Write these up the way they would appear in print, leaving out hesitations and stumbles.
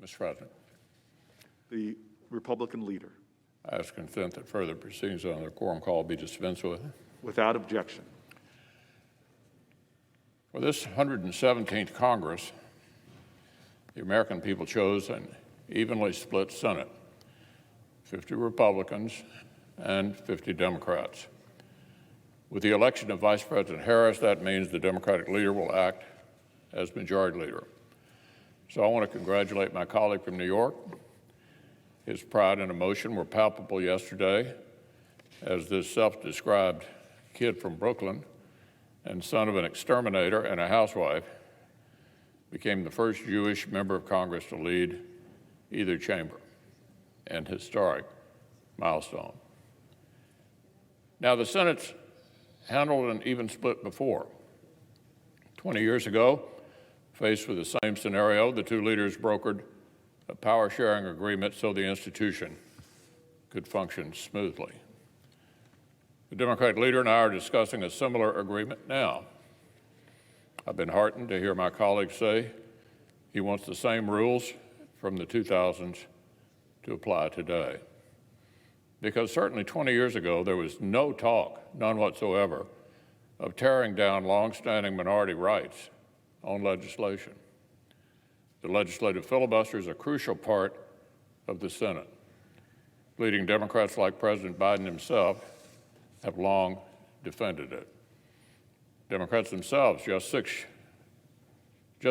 Mr. President, The Republican leader. I ask consent that further proceedings on the quorum call be dispensed with. Without objection. For this 117th Congress, the American people chose an evenly split Senate, 50 Republicans and 50 Democrats. With the election of Vice President Harris, that means the Democratic leader will act as majority leader. So I want to congratulate my colleague from New York. His pride and emotion were palpable yesterday as this self-described kid from Brooklyn and son of an exterminator and a housewife became the first Jewish member of Congress to lead either chamber, an historic milestone. Now, the Senate's handled an even split before. 20 years ago, faced with the same scenario, the two leaders brokered a power-sharing agreement so the institution could function smoothly. The Democratic leader and I are discussing a similar agreement now. I've been heartened to hear my colleague say he wants the same rules from the 2000s to apply today. Because certainly 20 years ago, there was no talk, none whatsoever, of tearing down longstanding minority rights on legislation. The legislative filibuster is a crucial part of the Senate. Leading Democrats like President Biden himself have long defended it. Democrats themselves just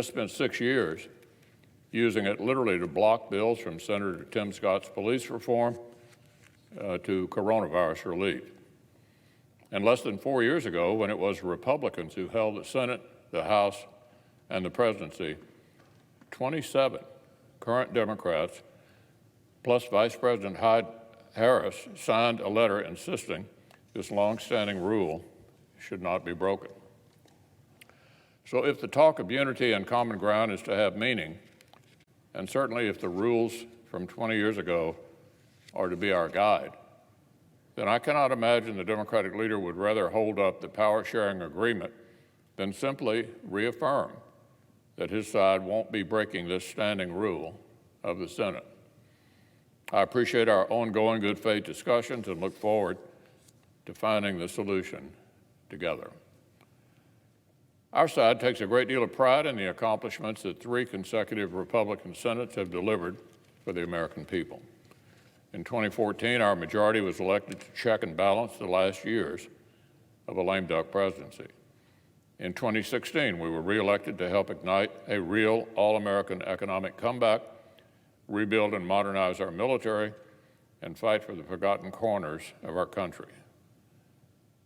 spent 6 years using it literally to block bills from Senator Tim Scott's police reform to coronavirus relief. And less than 4 years ago, when it was Republicans who held the Senate, the House, and the presidency, 27 current Democrats, plus Vice President Harris, signed a letter insisting this longstanding rule should not be broken. So if the talk of unity and common ground is to have meaning, and certainly if the rules from 20 years ago are to be our guide, then I cannot imagine the Democratic leader would rather hold up the power-sharing agreement than simply reaffirm that his side won't be breaking this standing rule of the Senate. I appreciate our ongoing good faith discussions and look forward to finding the solution together. Our side takes a great deal of pride in the accomplishments that 3 consecutive Republican Senates have delivered for the American people. In 2014, our majority was elected to check and balance the last years of a lame duck presidency. In 2016, we were reelected to help ignite a real all-American economic comeback, rebuild and modernize our military, and fight for the forgotten corners of our country.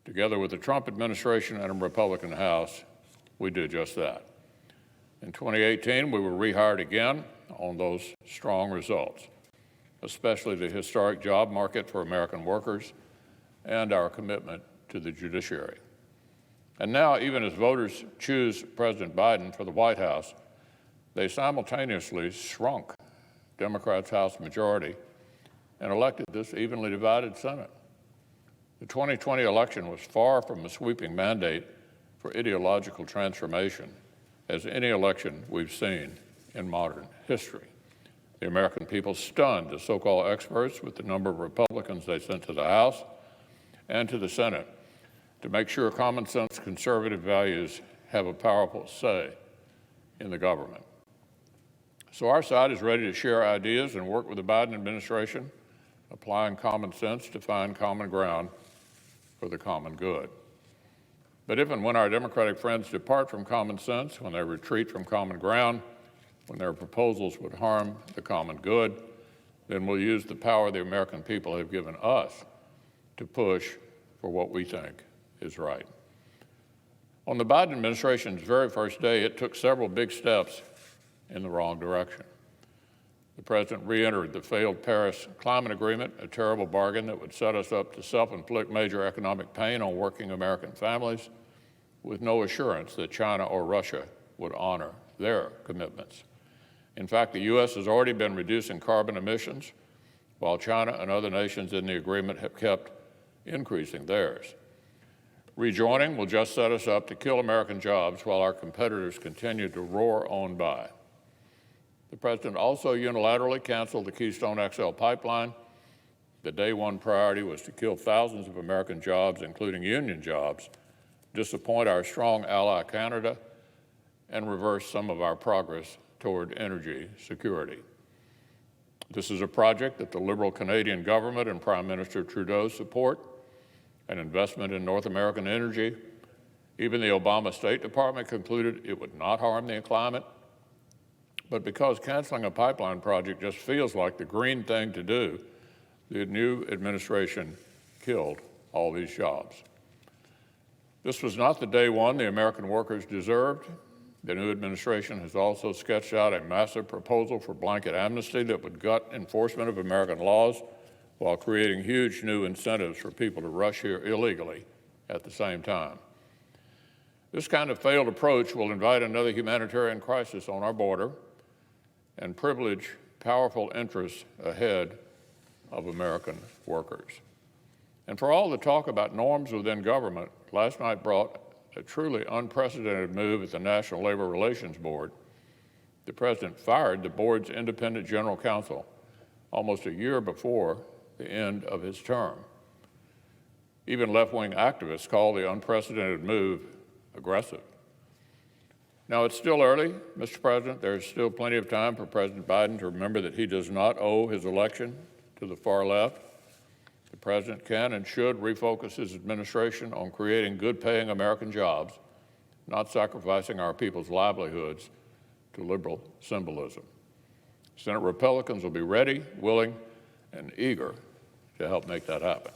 Together with the Trump administration and a Republican House, we did just that. In 2018, we were rehired again on those strong results, especially the historic job market for American workers and our commitment to the judiciary. And now, even as voters choose President Biden for the White House, they simultaneously shrunk Democrats' House majority and elected this evenly divided Senate. The 2020 election was far from a sweeping mandate for ideological transformation as any election we've seen in modern history. The American people stunned the so-called experts with the number of Republicans they sent to the House and to the Senate to make sure common sense conservative values have a powerful say in the government. So our side is ready to share ideas and work with the Biden administration, applying common sense to find common ground for the common good. But if and when our Democratic friends depart from common sense, when they retreat from common ground, when their proposals would harm the common good, then we'll use the power the American people have given us to push for what we think is right. On the Biden administration's very first day, it took several big steps in the wrong direction. The president re-entered the failed Paris Climate Agreement, a terrible bargain that would set us up to self-inflict major economic pain on working American families with no assurance that China or Russia would honor their commitments. In fact, the U.S. has already been reducing carbon emissions, while China and other nations in the agreement have kept increasing theirs. Rejoining will just set us up to kill American jobs while our competitors continue to roar on by. The President also unilaterally canceled the Keystone XL pipeline. The day one priority was to kill thousands of American jobs, including union jobs, disappoint our strong ally Canada, and reverse some of our progress toward energy security. This is a project that the Liberal Canadian government and Prime Minister Trudeau support, an investment in North American energy. Even the Obama State Department concluded it would not harm the climate. But because canceling a pipeline project just feels like the green thing to do, the new administration killed all these jobs. This was not the day one the American workers deserved. The new administration has also sketched out a massive proposal for blanket amnesty that would gut enforcement of American laws while creating huge new incentives for people to rush here illegally at the same time. This kind of failed approach will invite another humanitarian crisis on our border and privilege powerful interests ahead of American workers. And for all the talk about norms within government, last night brought a truly unprecedented move at the National Labor Relations Board. The President fired the board's independent general counsel almost a year before the end of his term. Even left-wing activists call the unprecedented move aggressive. Now, it's still early, Mr. President. There's still plenty of time for President Biden to remember that he does not owe his election to the far left. The President can and should refocus his administration on creating good-paying American jobs, not sacrificing our people's livelihoods to liberal symbolism. Senate Republicans will be ready, willing, and eager to help make that happen.